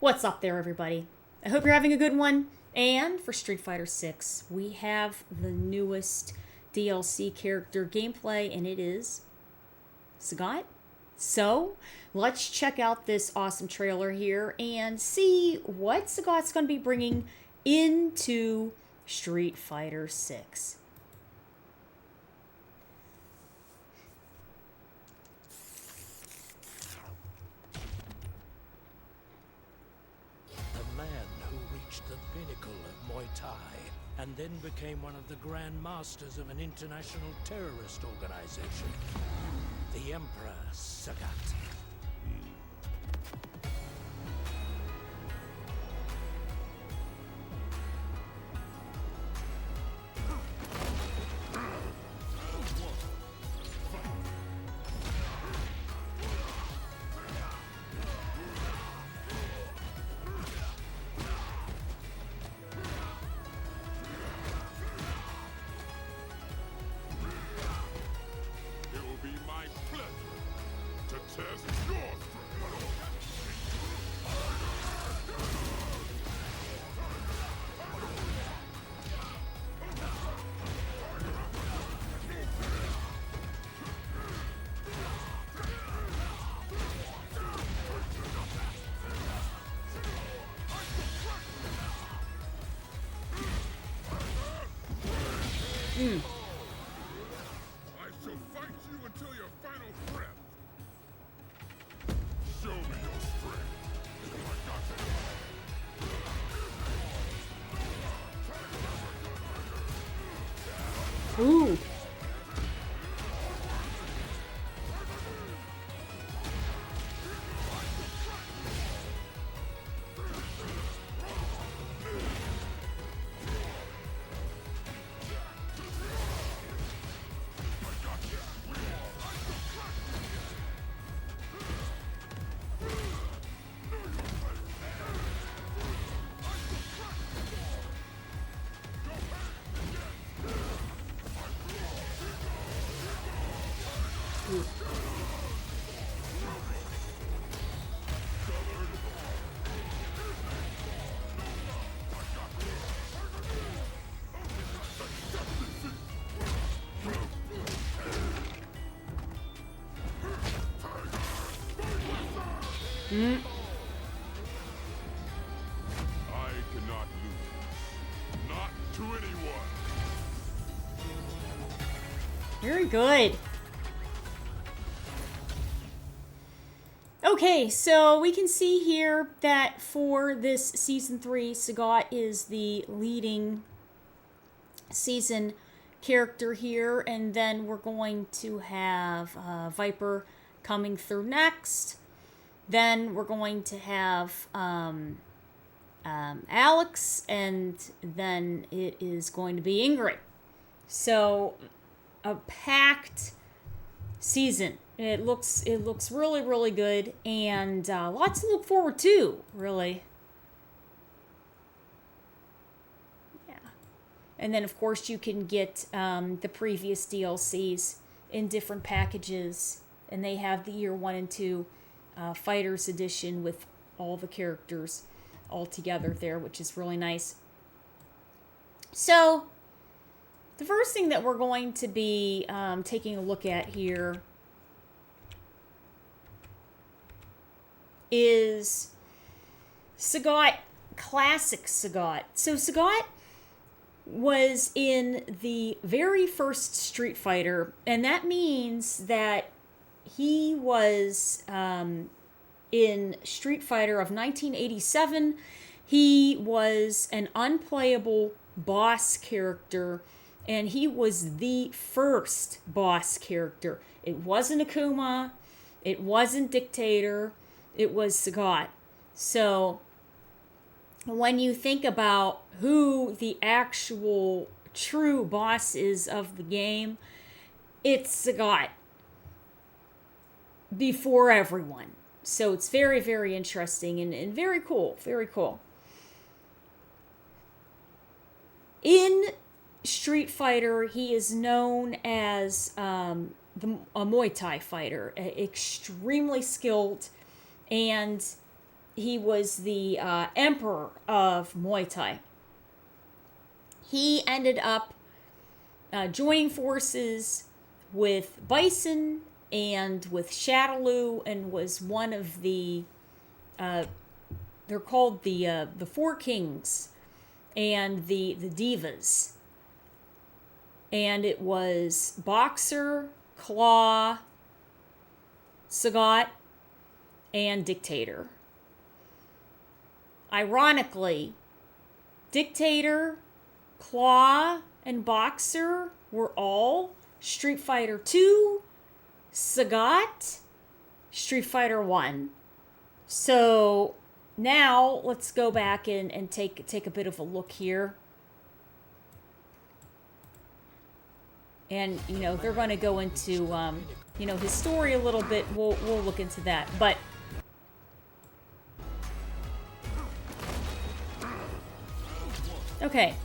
What's up there, everybody? I hope you're having a good one. And for Street Fighter 6, we have the newest DLC character gameplay, and it is Sagat. So, let's check out this awesome trailer here and see what Sagat's going to be bringing into Street Fighter 6. The man who reached the pinnacle of Muay Thai and then became one of the Grand Masters of an international terrorist organization. The Emperor Sagat. It will be my pleasure to test your strength. I shall fight you until your final breath. Show me your strength. I got you. Ooh. I cannot lose. Not to anyone. Very good. Okay, so we can see here that for this Season 3, Sagat is the leading season character here, and then we're going to have Viper coming through next. Then we're going to have Alex, and then it is going to be Ingrid. So a packed season. It looks really, really good, and lots to look forward to, really. Yeah. And then, of course, you can get the previous DLCs in different packages, and they have the Year 1 and 2 Fighters Edition with all the characters all together there, which is really nice. So, the first thing that we're going to be taking a look at here is Sagat, classic Sagat. So Sagat was in the very first Street Fighter, and that means that he was in Street Fighter of 1987. He was an unplayable boss character, and he was the first boss character. It wasn't Akuma, it wasn't Dictator, it was Sagat. So when you think about who the actual true boss is of the game, it's Sagat before everyone. So it's very, very interesting and very cool. Very cool. In Street Fighter, he is known as a Muay Thai fighter, extremely skilled, and he was the emperor of Muay Thai. He ended up joining forces with Bison and with Shadaloo, and was one of the they're called the Four Kings and the Divas. And it was Boxer, Claw, Sagat, and Dictator. Ironically, Dictator, Claw, and Boxer were all Street Fighter 2, Sagat, Street Fighter 1. So now let's go back and take a bit of a look here. And, you know, they're going to go into, you know, his story a little bit. We'll look into that. But okay.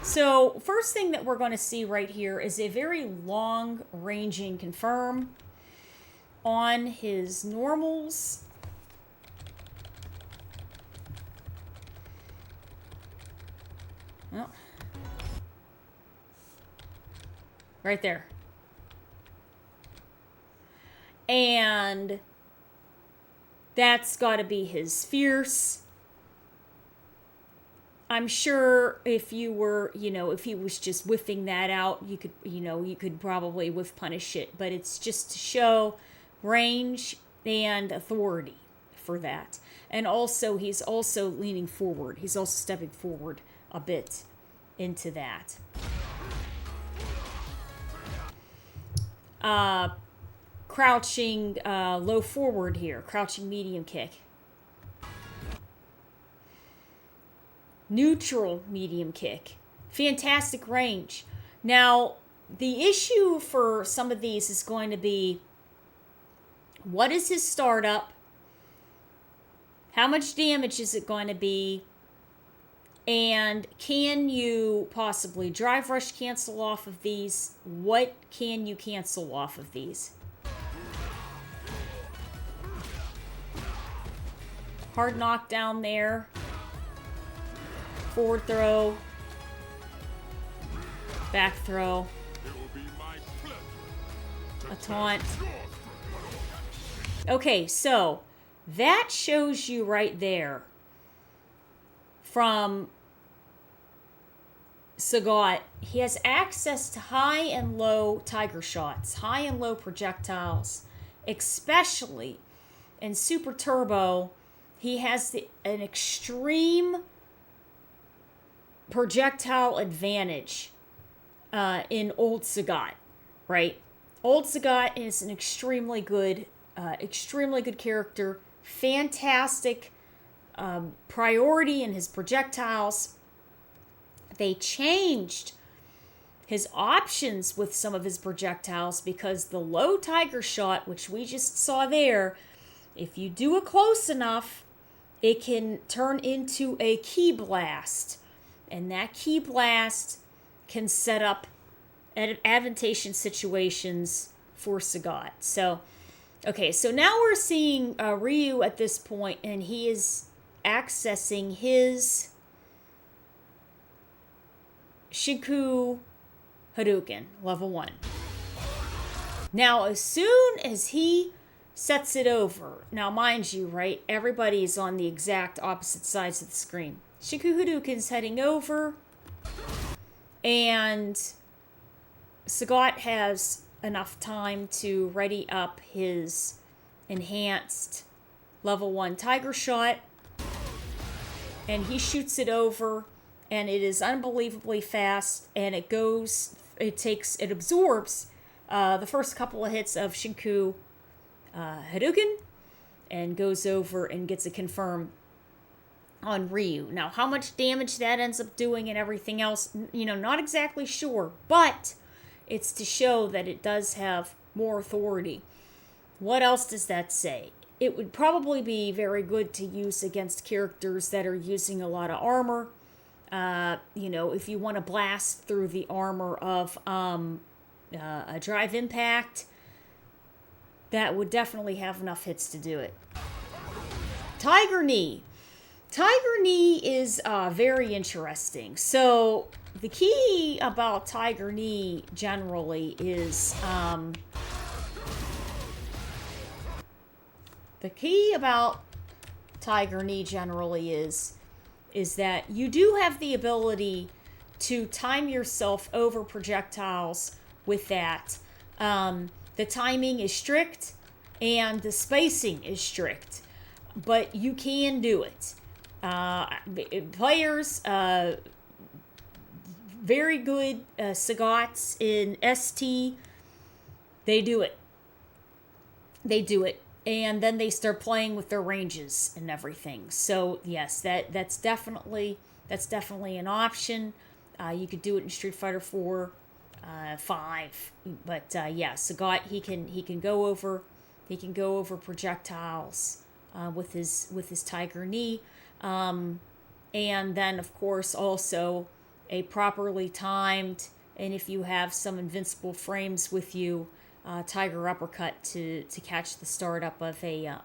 So first thing that we're going to see right here is a very long-ranging confirm on his normals. Oh. Right there. And that's got to be his fierce. I'm sure if you were, you know, if he was just whiffing that out, you could, you know, you could probably whiff punish it. But it's just to show range and authority for that. And also, he's also leaning forward. He's also stepping forward a bit into that. Crouching low forward here. Crouching medium kick. Neutral medium kick. Fantastic range. Now, the issue for some of these is going to be, what is his startup? How much damage is it going to be? And can you possibly drive rush cancel off of these? What can you cancel off of these? Hard knockdown there. Forward throw. Back throw. A taunt. Okay, so that shows you right there from Sagat, he has access to high and low tiger shots, high and low projectiles, especially in Super Turbo. He has an extreme projectile advantage in Old Sagat, right? Old Sagat is an extremely good character, fantastic priority in his projectiles. They changed his options with some of his projectiles because the low tiger shot, which we just saw there, if you do it close enough, it can turn into a key blast. And that key blast can set up advantageous situations for Sagat. So, okay, so now we're seeing Ryu at this point, and he is accessing his Shinku Hadouken, level 1. Now, as soon as he sets it over, now mind you, right, everybody's on the exact opposite sides of the screen. Shinku Hadouken's heading over, and Sagat has enough time to ready up his enhanced level 1 Tiger Shot, and he shoots it over, and it is unbelievably fast, and it absorbs the first couple of hits of Shinku Hadouken, and goes over and gets a confirm on Ryu. Now, how much damage that ends up doing and everything else, not exactly sure, but it's to show that it does have more authority. What else does that say? It would probably be very good to use against characters that are using a lot of armor. If you want to blast through the armor of a Drive Impact, that would definitely have enough hits to do it. Tiger Knee. Tiger Knee is very interesting. So the key about Tiger Knee generally is that you do have the ability to time yourself over projectiles with that. The timing is strict and the spacing is strict, but you can do it. Players, very good Sagats in ST, they do it. And then they start playing with their ranges and everything. So yes, that's definitely an option. You could do it in Street Fighter 4, 5, but yeah, Sagat he can go over projectiles with his Tiger Knee, and then of course also a properly timed, and if you have some invincible frames with you, Tiger Uppercut to catch the startup of a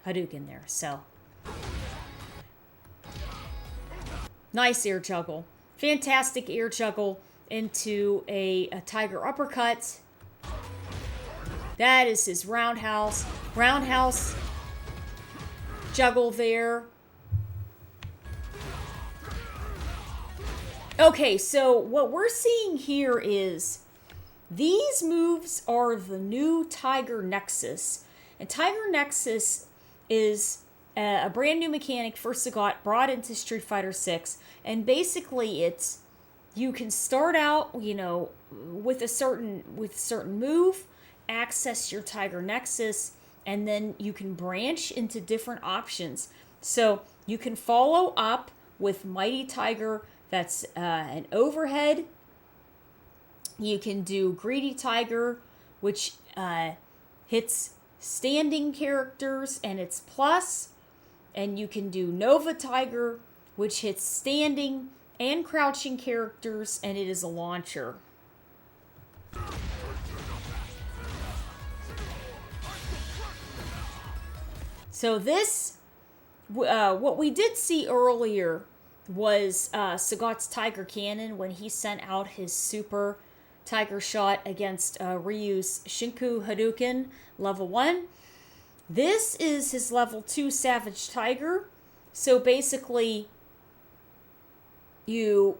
Hadouken there. So nice air juggle, fantastic air juggle into a Tiger Uppercut. That is his roundhouse juggle there. Okay, so what we're seeing here is these moves are the new Tiger Nexus. And Tiger Nexus is a brand new mechanic for Sagat brought into Street Fighter 6. And basically it's, you can start out, with a certain move, access your Tiger Nexus, and then you can branch into different options. So you can follow up with Mighty Tiger, that's an overhead. You can do Greedy Tiger, which hits standing characters and it's plus. And you can do Nova Tiger, which hits standing and crouching characters, and it is a launcher. So this, what we did see earlier was Sagat's Tiger Cannon when he sent out his super Tiger Shot against Ryu's Shinku Hadouken, level 1. This is his level 2 Savage Tiger. So basically, you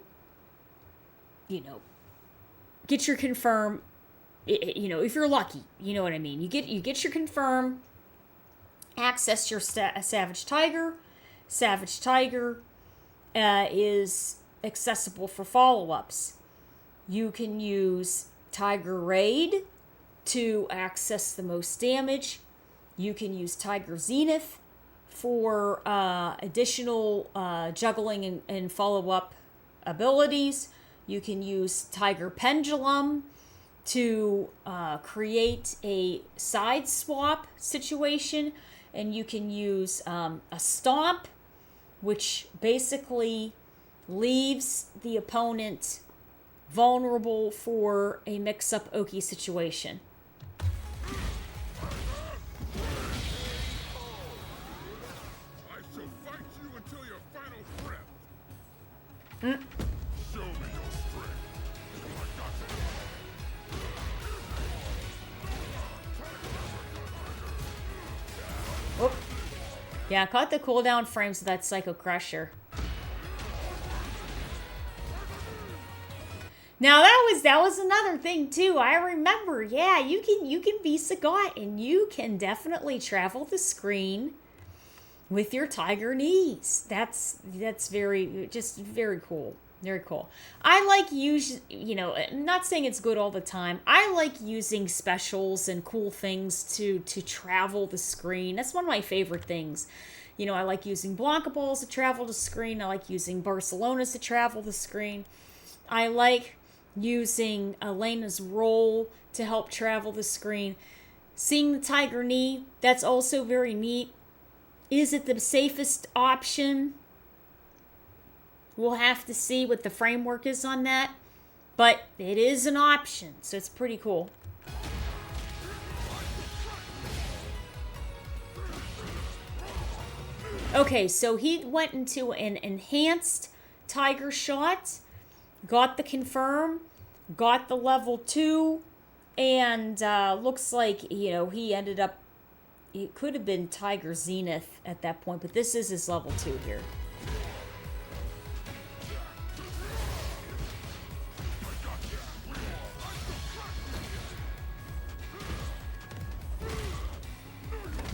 get your confirm, if you're lucky, you know what I mean. You get your confirm, access your Savage Tiger. Savage Tiger is accessible for follow-ups. You can use Tiger Raid to access the most damage. You can use Tiger Zenith for additional juggling and follow-up abilities. You can use Tiger Pendulum to create a side swap situation. And you can use a Stomp, which basically leaves the opponent vulnerable for a mix-up Oki situation. I shall fight you until your final breath. Show me your strength. I got you. Whoop. Yeah, caught the cooldown frames of that Psycho Crusher. Now that was another thing too. I remember, yeah, you can be Sagat and you can definitely travel the screen with your Tiger Knees. That's very cool. Very cool. I like I'm not saying it's good all the time. I like using specials and cool things to travel the screen. That's one of my favorite things. I like using Blanca Balls to travel the screen. I like using Barcelonas to travel the screen. I like using Elena's roll to help travel the screen. Seeing the Tiger Knee, that's also very neat. Is it the safest option? We'll have to see what the framework is on that. But it is an option, so it's pretty cool. Okay, so he went into an enhanced Tiger shot, got the confirm, got the level 2, and looks like, he ended up, it could have been Tiger Zenith at that point, but this is his level 2 here.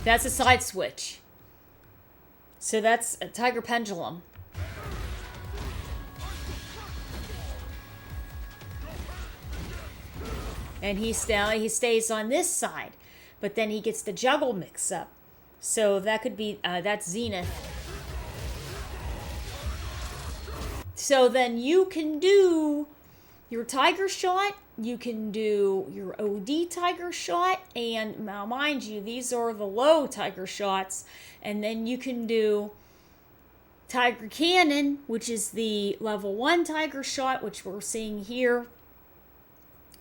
That's a side switch. So that's a Tiger Pendulum. And he stays on this side. But then he gets the juggle mix up. So that could be, that's Zenith. So then you can do your Tiger shot, you can do your OD Tiger shot, and now mind you, these are the low Tiger shots, and then you can do Tiger Cannon, which is the level 1 Tiger shot, which we're seeing here,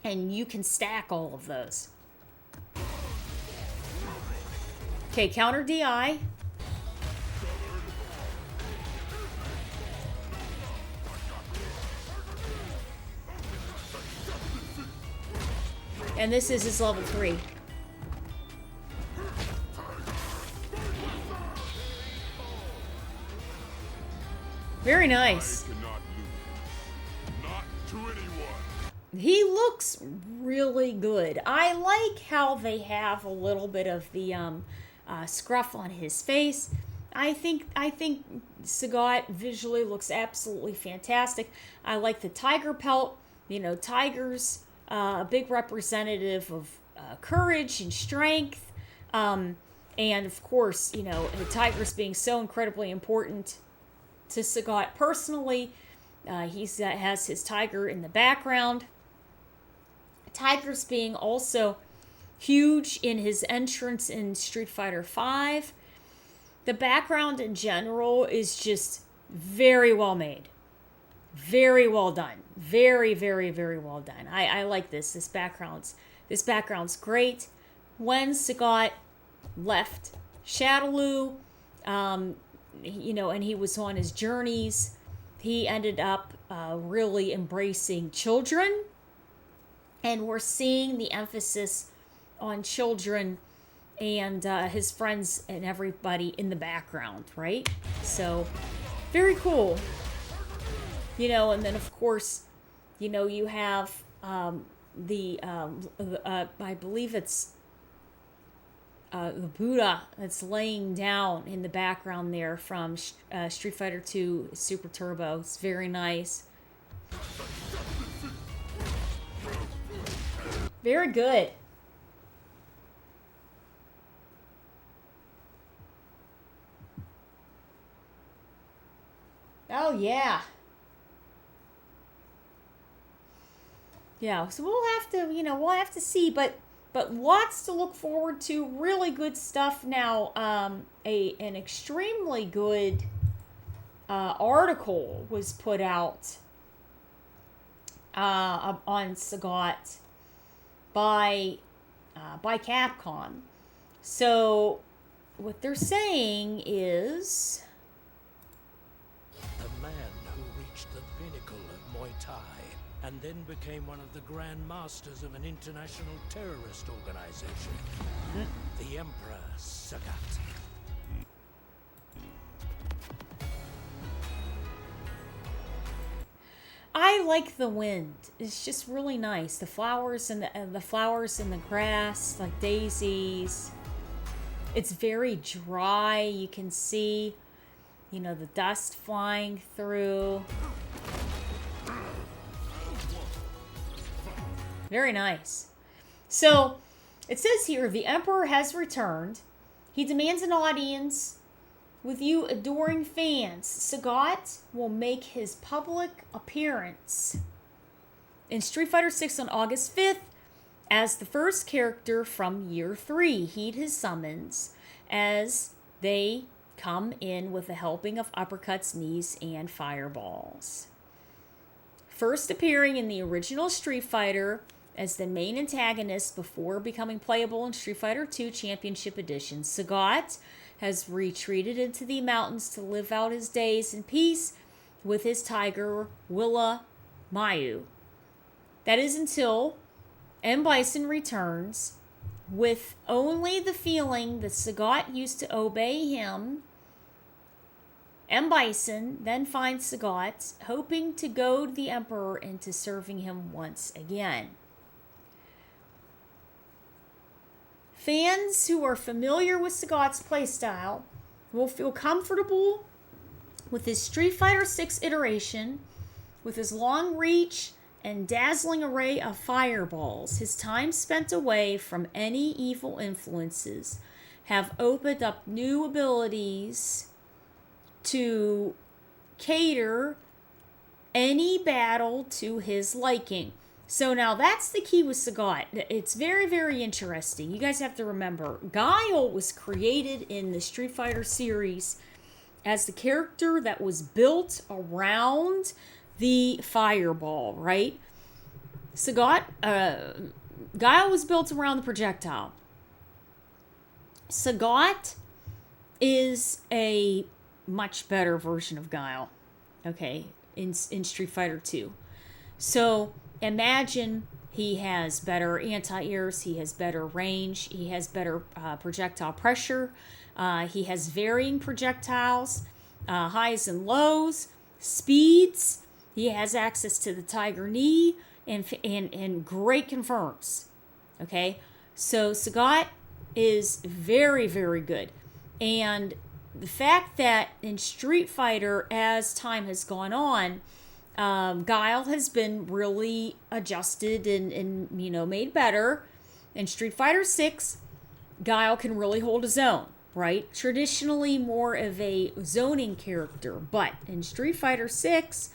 and you can stack all of those. Okay, counter DI. And this is his level 3. Very nice. I cannot lose. Not to anyone. He looks really good. I like how they have a little bit of the scruff on his face. I think Sagat visually looks absolutely fantastic. I like the tiger pelt. Tigers, a big representative of courage and strength. And of course, the tigers being so incredibly important to Sagat personally. He has his tiger in the background. Tigers being also huge in his entrance in Street Fighter V. The background in general is just very well made. Very well done. Very, very, very well done. I like this. This background's great. When Sagat left Shadaloo, and he was on his journeys, he ended up really embracing children. And we're seeing the emphasis on children and his friends and everybody in the background, right? So, very cool. And then of course, you have I believe it's the Buddha that's laying down in the background there from Street Fighter II Super Turbo. It's very nice. Very good. Oh yeah. Yeah, so we'll have to see, but lots to look forward to. Really good stuff now. An extremely good article was put out on Sagat by Capcom. So what they're saying is the man who reached the pinnacle of Muay Thai and then became one of the Grand Masters of an international terrorist organization, the Emperor Sagat. I like the wind. It's just really nice. The flowers and the flowers in the grass, like daisies. It's very dry. You can see, the dust flying through. Very nice. So, it says here, the Emperor has returned. He demands an audience with you adoring fans. Sagat will make his public appearance in Street Fighter VI on August 5th as the first character from Year 3. Heed his summons as they come in with a helping of uppercuts, knees, and fireballs. First appearing in the original Street Fighter as the main antagonist before becoming playable in Street Fighter II Championship Edition, Sagat has retreated into the mountains to live out his days in peace with his tiger, Willa Mayu. That is until M. Bison returns with only the feeling that Sagat used to obey him. M. Bison then finds Sagat, hoping to goad the Emperor into serving him once again. Fans who are familiar with Sagat's playstyle will feel comfortable with his Street Fighter VI iteration, with his long reach and dazzling array of fireballs. His time spent away from any evil influences have opened up new abilities to cater any battle to his liking. So now that's the key with Sagat. It's very, very interesting. You guys have to remember, Guile was created in the Street Fighter series as the character that was built around the fireball, right? Sagat, Guile was built around the projectile. Sagat is a much better version of Guile, okay, in Street Fighter 2. So imagine he has better anti-airs, he has better range, he has better projectile pressure, he has varying projectiles, highs and lows, speeds. He has access to the Tiger Knee and great confirms. Okay, so Sagat is very, very good. And the fact that in Street Fighter, as time has gone on, Guile has been really adjusted and made better. In Street Fighter 6, Guile can really hold his own, right? Traditionally more of a zoning character, but in Street Fighter 6,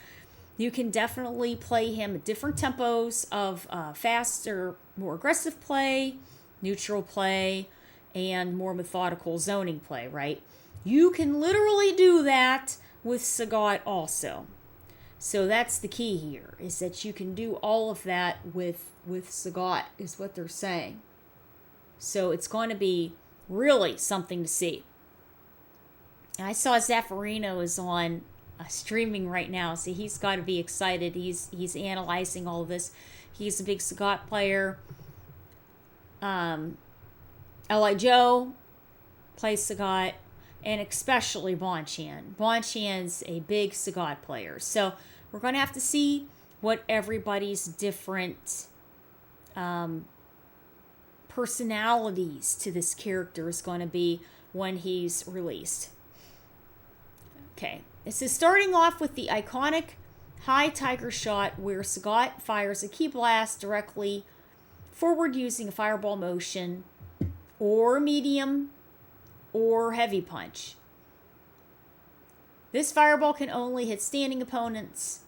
you can definitely play him at different tempos of faster, more aggressive play, neutral play, and more methodical zoning play, right? You can literally do that with Sagat also. So that's the key here, is that you can do all of that with Sagat, is what they're saying. So it's going to be really something to see. And I saw Zaffarino is on streaming right now, so he's got to be excited. He's analyzing all of this. He's a big Sagat player. L.I. Joe plays Sagat, and especially Bonchan. Bonchan's a big Sagat player. So we're going to have to see what everybody's different personalities to this character is going to be when he's released. Okay, this is starting off with the iconic high tiger shot where Sagat fires a key blast directly forward using a fireball motion or medium or heavy punch. This fireball can only hit standing opponents.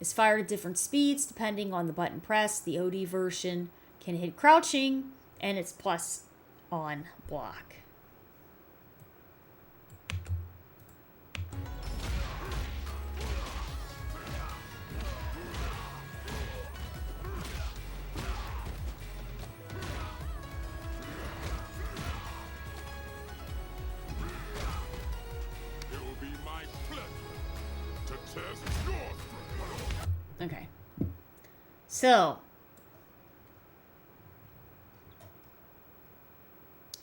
It's fired at different speeds depending on the button press. The OD version can hit crouching, and it's plus on block. Okay. So,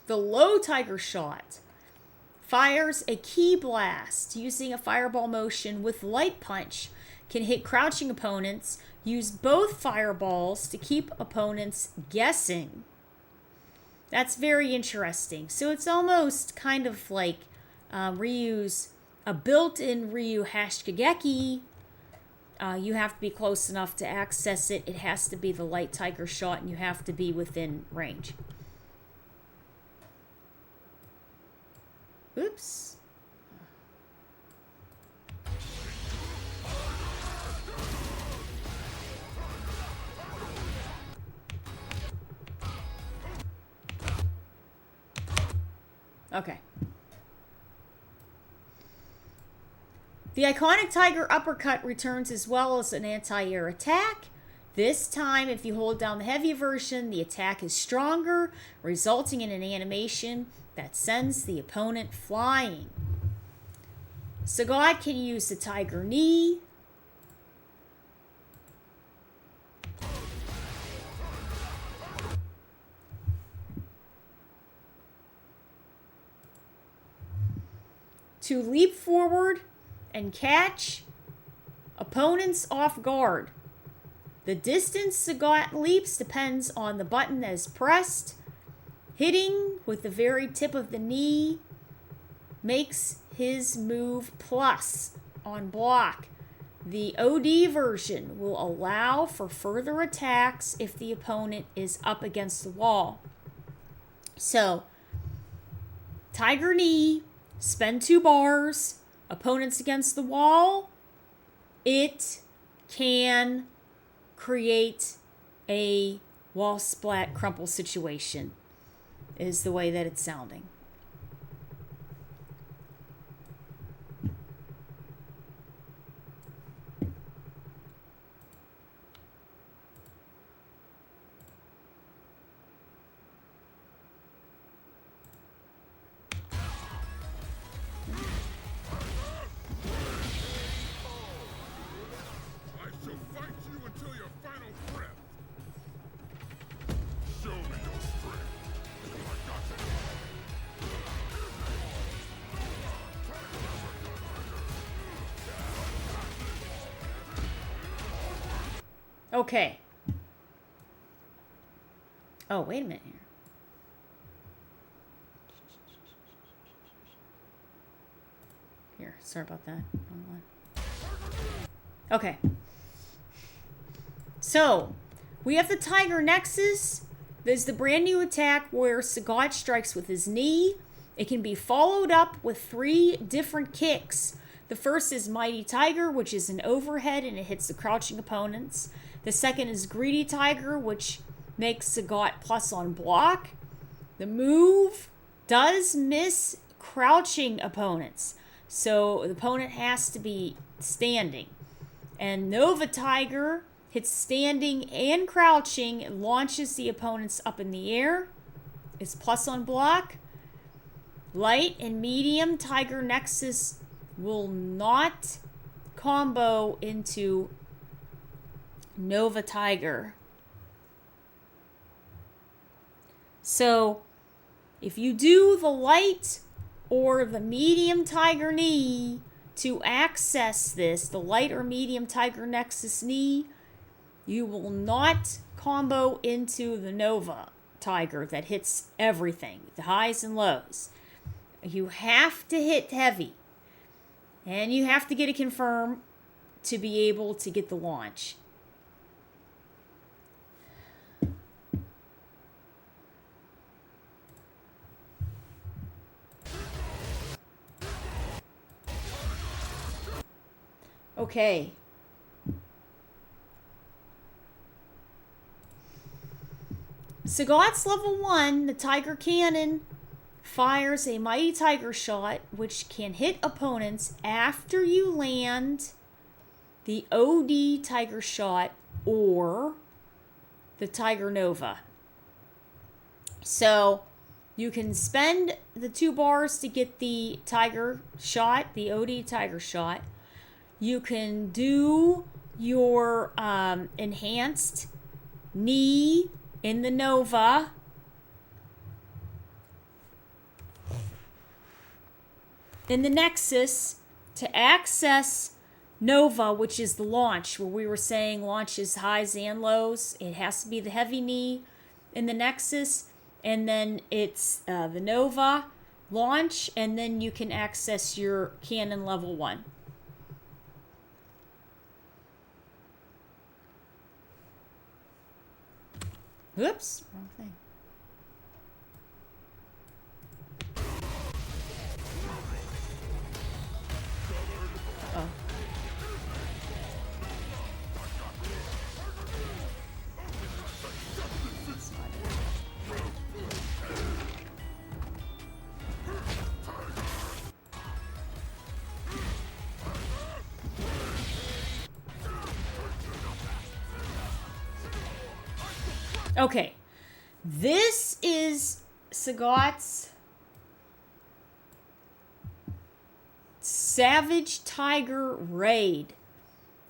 the low tiger shot fires a key blast using a fireball motion with light punch, can hit crouching opponents, use both fireballs to keep opponents guessing. That's very interesting. So it's almost kind of like Ryu's a built-in Ryu Hashigeki. You have to be close enough to access it. It has to be the light tiger shot, and you have to be within range. Oops. Okay. The iconic Tiger Uppercut returns as well as an anti-air attack. This time, if you hold down the heavy version, the attack is stronger, resulting in an animation that sends the opponent flying. Sagat can use the Tiger Knee. To leap forward and catch opponents off guard. The distance Sagat leaps depends on the button that is pressed. Hitting with the very tip of the knee makes his move plus on block. The OD version will allow for further attacks if the opponent is up against the wall. So, Tiger Knee, spend 2 bars, opponents against the wall, it can create a wall splat crumple situation, is the way that it's sounding. Okay. Oh, wait a minute here. Here, sorry about that. Okay. So, we have the Tiger Nexus. There's the brand new attack where Sagat strikes with his knee. It can be followed up with 3 different kicks. The first is Mighty Tiger, which is an overhead and it hits the crouching opponents. The second is Greedy Tiger, which makes Sagat plus on block. The move does miss crouching opponents, so the opponent has to be standing. And Nova Tiger hits standing and crouching and launches the opponents up in the air. It's plus on block. Light and medium Tiger Nexus will not combo into Nova Tiger. So if you do the light or the medium Tiger Knee to access this, the light or medium Tiger Nexus Knee, you will not combo into the Nova Tiger that hits everything, the highs and lows. You have to hit heavy, and you have to get it confirmed to be able to get the launch. Okay. Sagat's level 1, the Tiger Cannon, fires a Mighty Tiger shot, which can hit opponents after you land the OD Tiger shot or the Tiger Nova. So you can spend the 2 bars to get the Tiger shot, the OD Tiger shot. You can do your enhanced knee in the Nova. In the Nexus, to access Nova, which is the launch, where we were saying launches highs and lows, it has to be the heavy knee in the Nexus, and then it's the Nova launch, and then you can access your cannon level 1. Oops, wrong thing. Oh. Okay. This is Sagat's Savage Tiger Raid.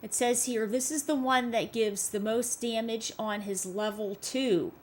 It says here, this is the one that gives the most damage on his level 2.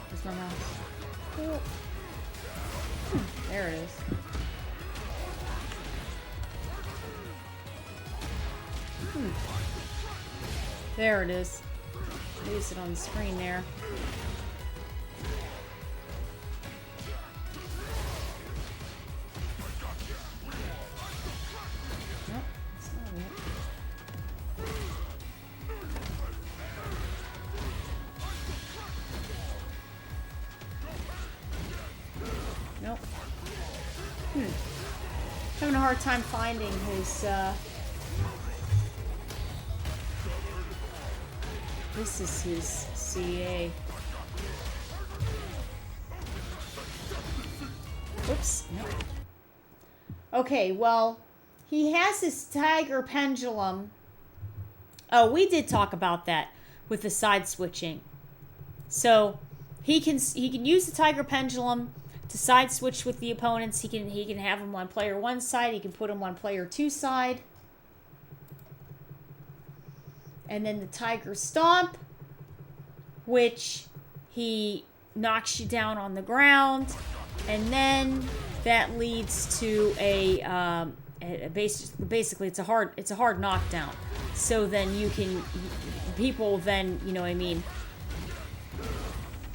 Where's my mouse? Cool. There it is. There it is. Use it on the screen there. Nope, that's not it. Nope. Having a hard time finding his, this is his CA. Oops. Nope. Okay, well, he has his tiger pendulum. Oh, we did talk about that with the side switching. So he can use the tiger pendulum to side switch with the opponents. He can have him on player 1 side. He can put him on player 2 side. And then the Tiger Stomp, which he knocks you down on the ground, and then that leads to basically it's a hard knockdown. So then people then, you know what I mean,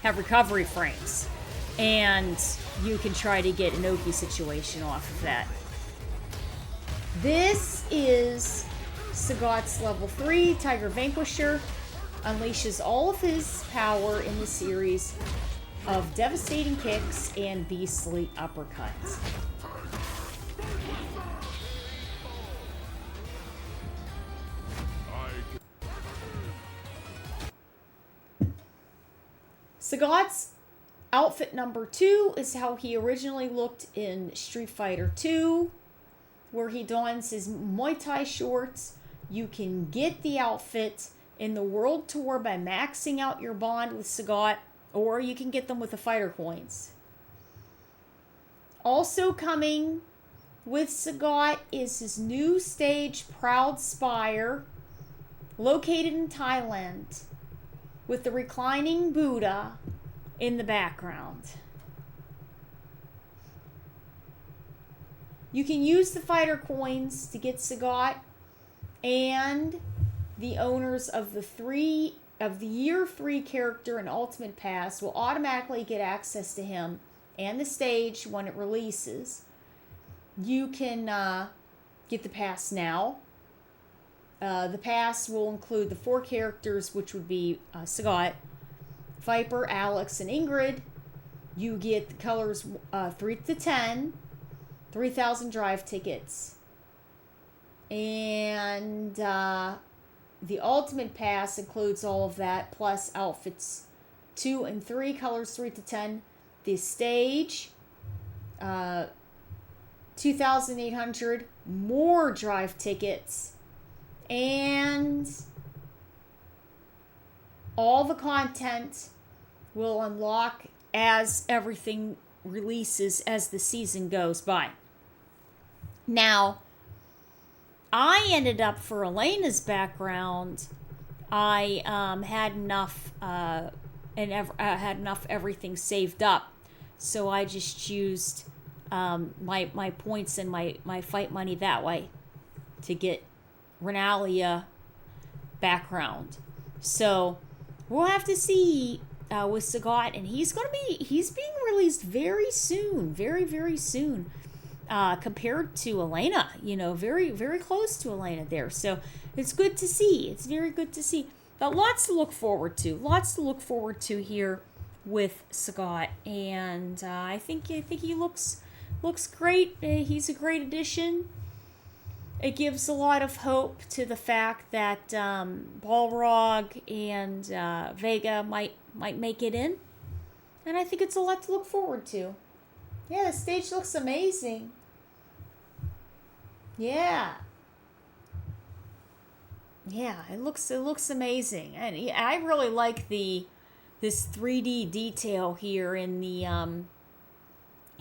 have recovery frames, and you can try to get an Oki situation off of that. This is Sagat's level 3, Tiger Vanquisher. Unleashes all of his power in the series of devastating kicks and beastly uppercuts. Sagat's outfit number 2 is how he originally looked in Street Fighter 2, where he dons his Muay Thai shorts. You can get the outfit in the World Tour by maxing out your bond with Sagat, or you can get them with the fighter coins. Also coming with Sagat is his new stage, Proud Spire, located in Thailand, with the reclining Buddha in the background. You can use the fighter coins to get Sagat, and the owners of the year 3 character and Ultimate Pass will automatically get access to him and the stage when it releases. You can get the pass now. The pass will include the 4 characters, which would be Sagat, Viper, Alex, and Ingrid. You get the colors 3 to 10, 3,000 drive tickets. And the Ultimate Pass includes all of that, plus outfits 2 and 3, colors 3 to 10. The stage, 2,800 more drive tickets, and all the content will unlock as everything releases as the season goes by. Now, I ended up, for Elena's background, I had enough everything saved up, so I just used my points and my fight money that way to get Renalia background. So we'll have to see with Sagat, and he's being released very soon, very, very soon. Compared to Elena, very, very close to Elena there. So it's good to see. It's very good to see. But lots to look forward to. Lots to look forward to here with Sagat, and I think he looks great. He's a great addition. It gives a lot of hope to the fact that Balrog and Vega might make it in, and I think it's a lot to look forward to. Yeah, the stage looks amazing. Yeah. Yeah, it looks amazing, and I really like this 3D detail here in the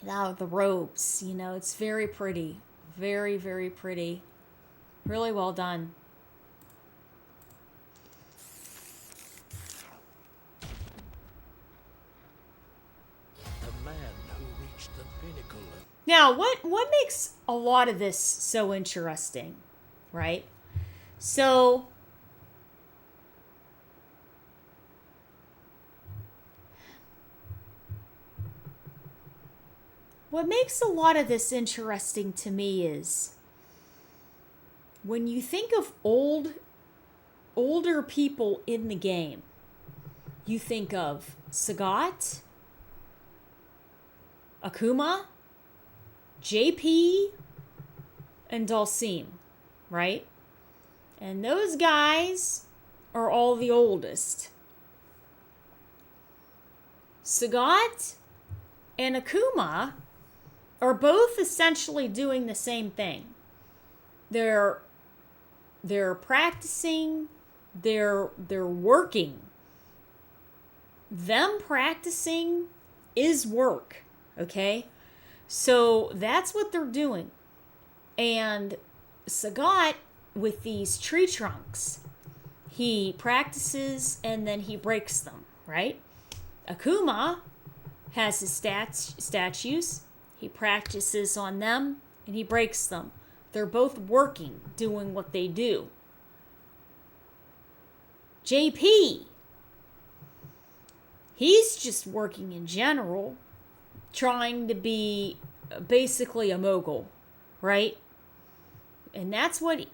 the robes. You know, it's very pretty, very very pretty, really well done. The man who reached the pinnacle of... Now, what makes a lot of this so interesting, right? So, what makes a lot of this interesting to me is when you think of older people in the game, you think of Sagat, Akuma, JP, and Dalsim, right? And those guys are all the oldest. Sagat and Akuma are both essentially doing the same thing. They're practicing, they're working. Them practicing is work, okay? So that's what they're doing. And Sagat, with these tree trunks, he practices and then he breaks them, right? Akuma has his statues. He practices on them and he breaks them. They're both working, doing what they do. JP, he's just working in general, trying to be basically a mogul, right? And that's what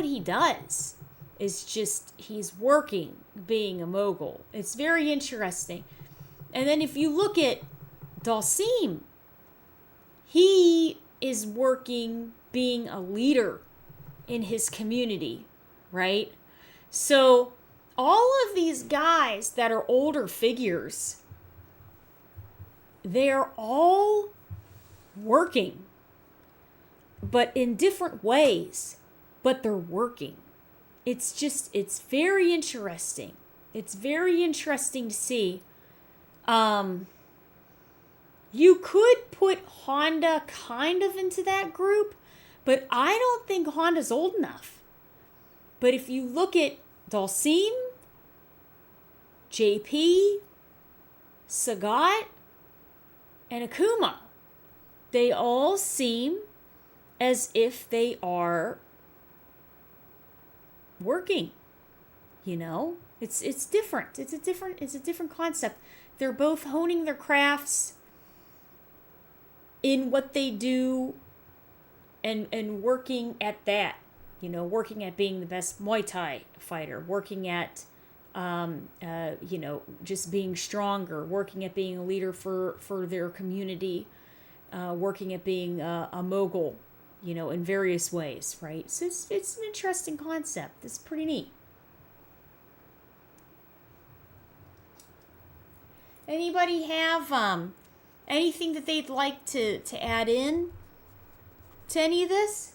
he does. Is just he's working being a mogul. It's very interesting. And then if you look at Dalsim, he is working being a leader in his community, right? So all of these guys that are older figures, they're all working, but in different ways, but they're working. It's very interesting. It's very interesting to see. You could put Honda kind of into that group, but I don't think Honda's old enough. But if you look at Dalsim, JP, Sagat, and Akuma, they all seem as if they are working. You know, it's different. It's a different concept. They're both honing their crafts in what they do and working at that. You know, working at being the best Muay Thai fighter, working at just being stronger, working at being a leader for their community, working at being a mogul, you know, in various ways, right? So it's an interesting concept. It's pretty neat. Anybody have anything that they'd like to add in to any of this?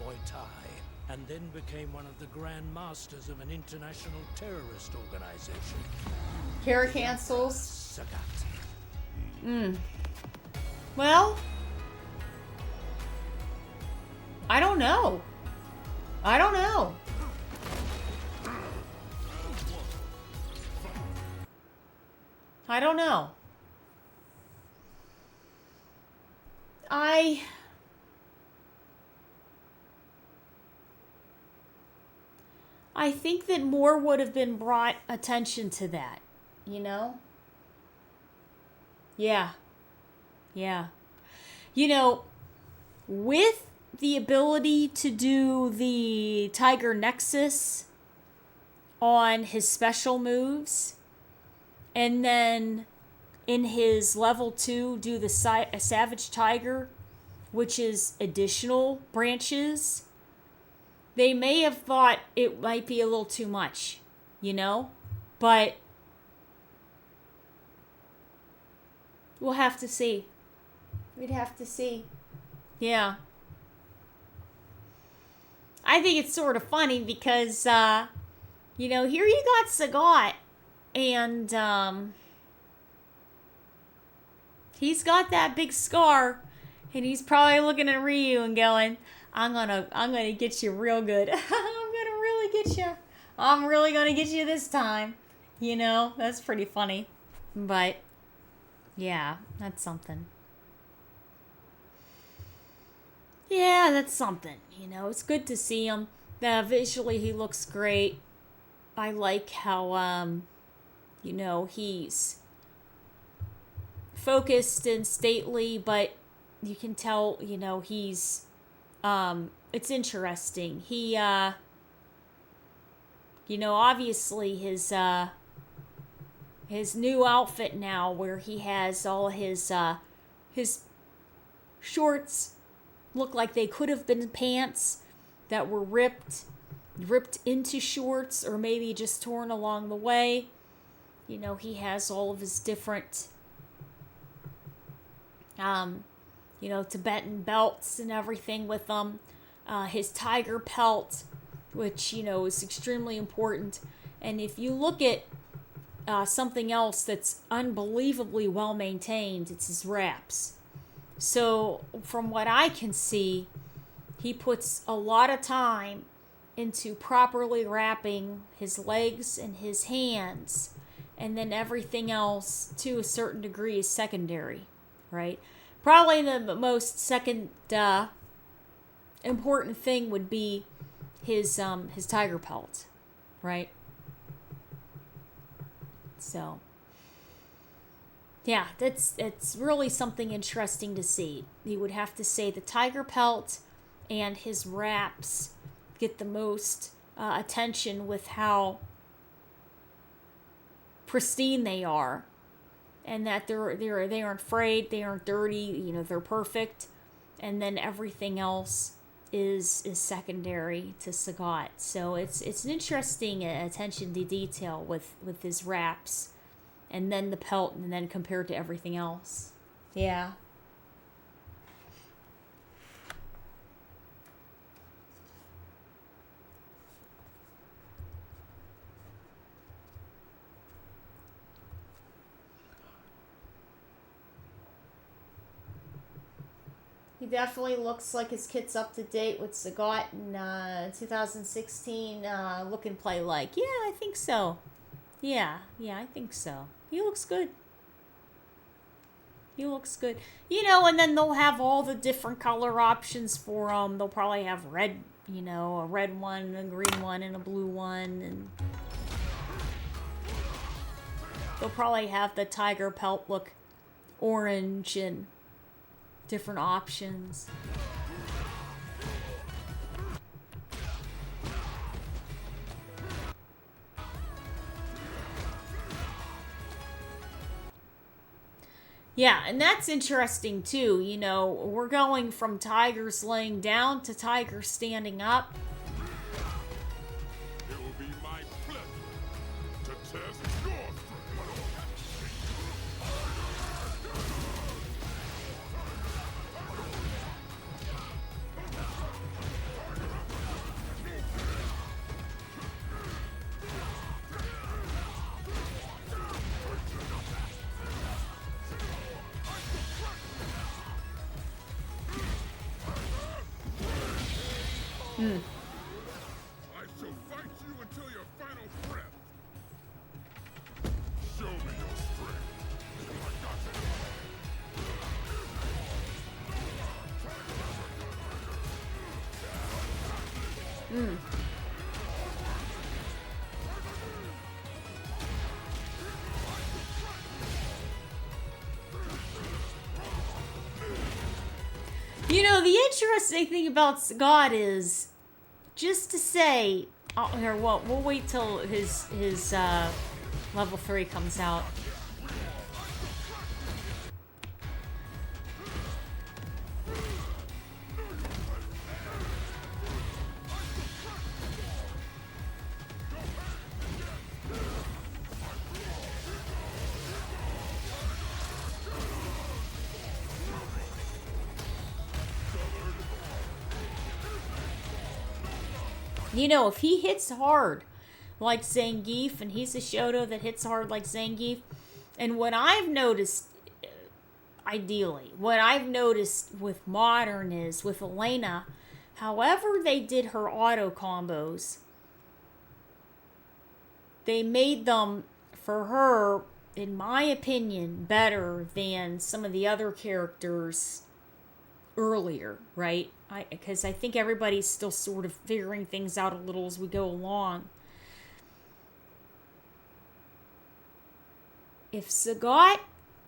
Muay Thai, and then became one of the Grand Masters of an international terrorist organization. Kara cancels. Sagat. Well, I don't know. I don't know. I don't know. I think that more would have been brought attention to that, you know? Yeah. Yeah. You know, with the ability to do the Tiger Nexus on his special moves, and then in his level 2 do the Savage Tiger, which is additional branches, they may have thought it might be a little too much, you know? But we'll have to see. We'd have to see. Yeah. I think it's sort of funny because, you know, here you got Sagat, and he's got that big scar, and he's probably looking at Ryu and going, I'm gonna get you real good. I'm gonna really get you. I'm really gonna get you this time. You know, that's pretty funny. But, yeah, that's something. Yeah, that's something. You know, it's good to see him. Visually, he looks great. I like how, you know, he's focused and stately, but you can tell, you know, he's, it's interesting. He, you know, obviously his new outfit now, where he has all his shorts look like they could have been pants that were ripped into shorts, or maybe just torn along the way. You know, he has all of his different, you know, Tibetan belts and everything with them. His tiger pelt, which, you know, is extremely important. And if you look at something else that's unbelievably well maintained, it's his wraps. So, from what I can see, he puts a lot of time into properly wrapping his legs and his hands, and then everything else, to a certain degree, is secondary, right? Probably the most second important thing would be his tiger pelt, right? So, yeah, it's really something interesting to see. You would have to say the tiger pelt and his wraps get the most attention with how pristine they are, and that they aren't frayed, they aren't dirty. You know, they're perfect, and then everything else is secondary to Sagat. So it's an interesting attention to detail with his wraps, and then the pelt, and then compared to everything else. Yeah. He definitely looks like his kit's up to date with Sagat in 2016. Look and play like. Yeah, I think so. Yeah, I think so. He looks good. He looks good. You know, and then they'll have all the different color options for them. They'll probably have red, you know, a red one, a green one, and a blue one. And they'll probably have the tiger pelt look orange and different options. Yeah, and that's interesting too. You know, we're going from tigers laying down to tigers standing up. It will be my pleasure to test your I shall fight you until your final breath. Show me your strength. I got it. The interesting thing about Sagat is, just to say, here, we'll wait till his level 3 comes out. If he hits hard like Zangief, and he's a Shoto that hits hard like Zangief, and what I've noticed, ideally, what I've noticed with Modern is, with Elena, however they did her auto combos, they made them, for her, in my opinion, better than some of the other characters earlier, right? Because I think everybody's still sort of figuring things out a little as we go along. If Sagat,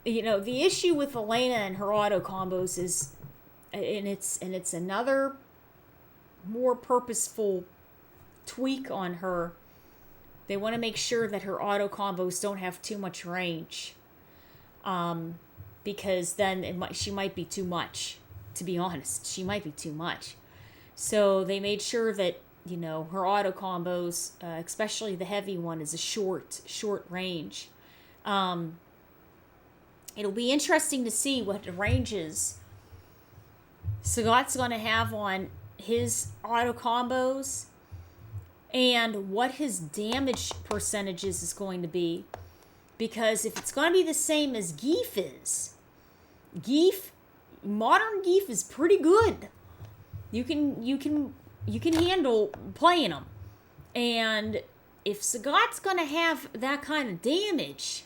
the issue with Elena and her auto combos is, and it's another more purposeful tweak on her. They want to make sure that her auto combos don't have too much range, because then she might be too much. To be honest, she might be too much. So they made sure that, her auto combos, especially the heavy one, is a short range. It'll be interesting to see what ranges Sagat's going to have on his auto combos and what his damage percentages is going to be. Because if it's going to be the same as Geef is, Modern Geef is pretty good. You can handle playing them. And if Sagat's going to have that kind of damage,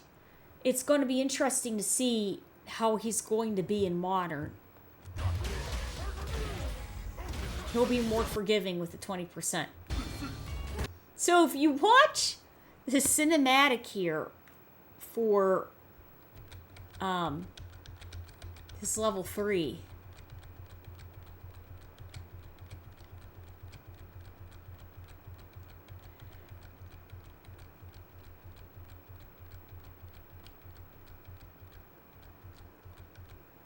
it's going to be interesting to see how he's going to be in Modern. He'll be more forgiving with the 20%. So if you watch the cinematic here for his level 3,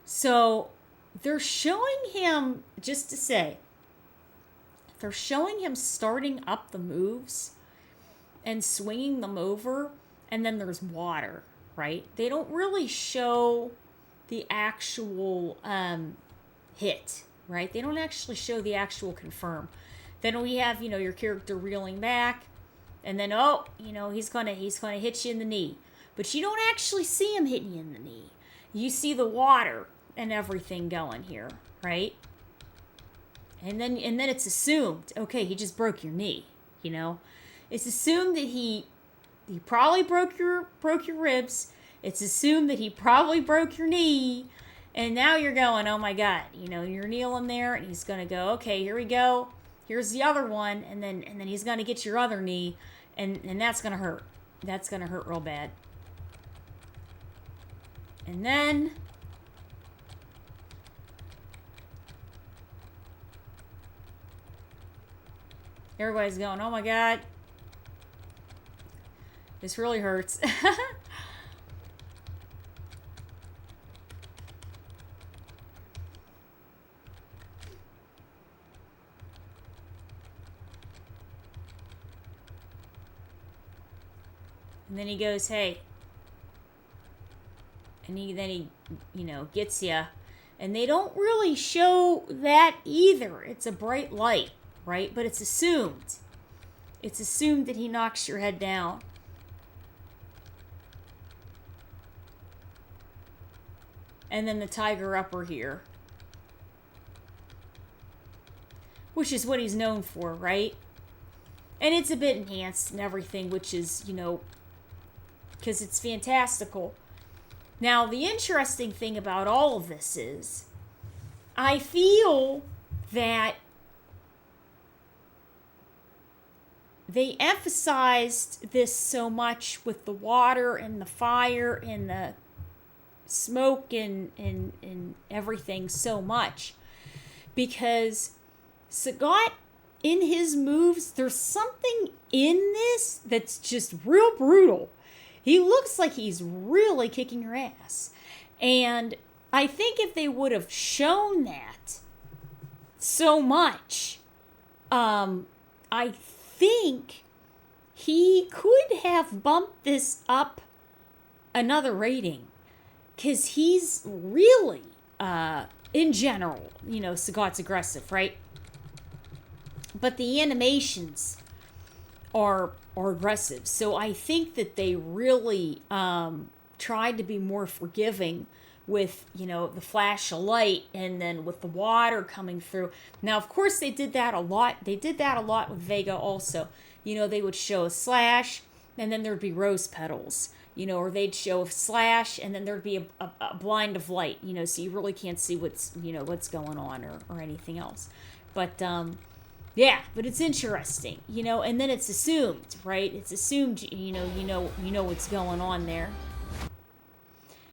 so they're showing him, just to say, they're showing him starting up the moves and swinging them over, and then there's water, right? They don't really show the actual hit, right? They don't actually show the actual confirm. Then we have, your character reeling back, and then, he's gonna hit you in the knee. But you don't actually see him hitting you in the knee. You see the water and everything going here, right? And then it's assumed, okay, he just broke your knee, It's assumed that he probably broke your ribs. It's assumed that he probably broke your knee. And now you're going, oh my God, you're kneeling there, and he's gonna go, okay, here we go. Here's the other one, and then he's gonna get your other knee, and that's gonna hurt. That's gonna hurt real bad. And then everybody's going, oh my God, this really hurts. And then he goes, hey. And then he gets you. And they don't really show that either. It's a bright light, right? But it's assumed. It's assumed that he knocks your head down. And then the tiger upper here. Which is what he's known for, right? And it's a bit enhanced and everything, which is, because it's fantastical. Now, the interesting thing about all of this is, I feel that they emphasized this so much with the water and the fire and the smoke and everything so much, because Sagat, in his moves, there's something in this that's just real brutal. He looks like he's really kicking your ass. And I think if they would have shown that so much, I think he could have bumped this up another rating. Because he's really, in general, Sagat's aggressive, right? But the animations are aggressive. So I think that they really tried to be more forgiving with, the flash of light and then with the water coming through. Now, of course, they did that a lot. They did that a lot with Vega also. They would show a slash and then there'd be rose petals, or they'd show a slash and then there'd be a blind of light, so you really can't see what's going on or anything else. But, yeah, but it's interesting, and then it's assumed, right? It's assumed, you know what's going on there.